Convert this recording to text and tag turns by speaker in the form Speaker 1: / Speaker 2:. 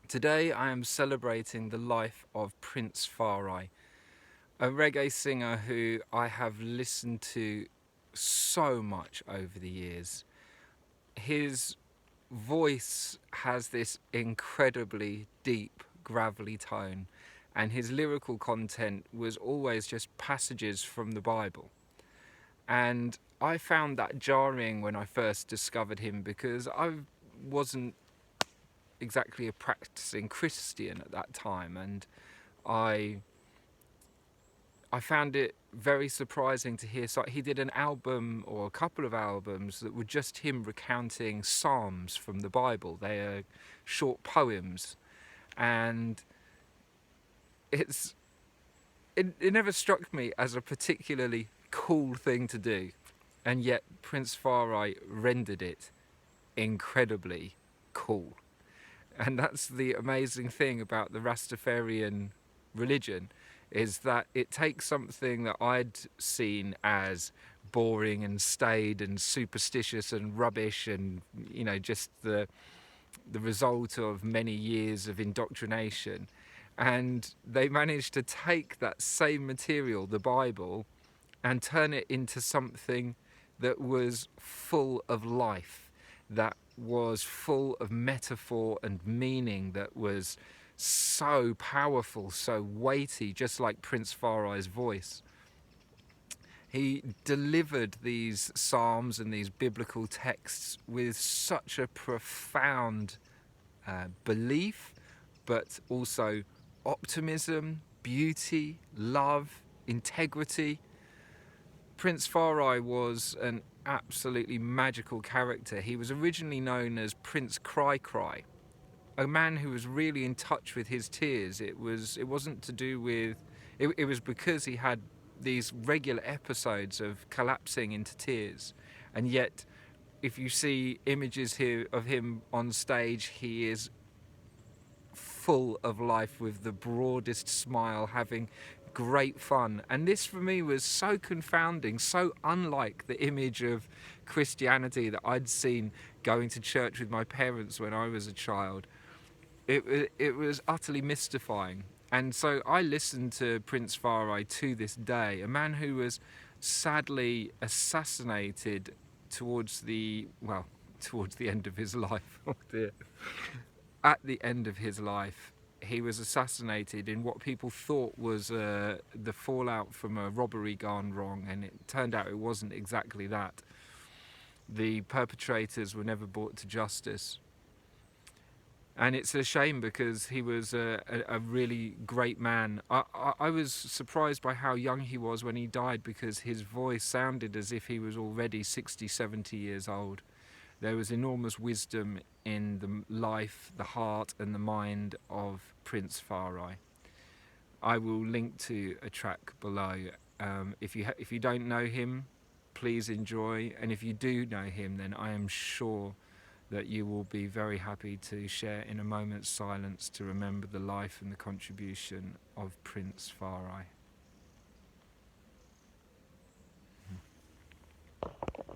Speaker 1: Today I am celebrating the life of Prince Farai, a reggae singer who I have listened to so much over the years. His voice has this incredibly deep, gravelly tone, and his lyrical content was always just passages from the Bible. And I found that jarring when I first discovered him because I wasn't exactly a practicing Christian at that time, and I I found it very surprising to hear. So he did an album or a couple of albums that were just him recounting psalms from the Bible. They are short poems, and it's it never struck me as a particularly cool thing to do, and yet Prince Farai rendered it incredibly cool. And that's the amazing thing about the Rastafarian religion, is that it takes something that I'd seen as boring and staid and superstitious and rubbish and just the result of many years of indoctrination, and they managed to take that same material, the Bible, and turn it into something that was full of life, that was full of metaphor and meaning, that was so powerful, so weighty, just like Prince Farai's voice. He delivered these psalms and these biblical texts with such a profound belief, but also optimism, beauty, love, integrity. Prince Farai was an absolutely magical character. He was originally known as Prince Cry Cry, a man who was really in touch with his tears. It wasn't to do with it was because he had these regular episodes of collapsing into tears, and yet if you see images here of him on stage, he is full of life with the broadest smile, having great fun. And this for me was so confounding, so unlike the image of Christianity that I'd seen going to church with my parents when I was a child. It was utterly mystifying. And so I listened to Prince Farai to this day, a man who was sadly assassinated towards towards the end of his life. Oh dear. At the end of his life, he was assassinated in what people thought was the fallout from a robbery gone wrong, and it turned out it wasn't exactly that. The perpetrators were never brought to justice. And it's a shame because he was a really great man. I was surprised by how young he was when he died, because his voice sounded as if he was already 60, 70 years old. There was enormous wisdom in the life, the heart and the mind of Prince Farai. I will link to a track below. If you don't know him, please enjoy. And if you do know him, then I am sure that you will be very happy to share in a moment's silence to remember the life and the contribution of Prince Farai.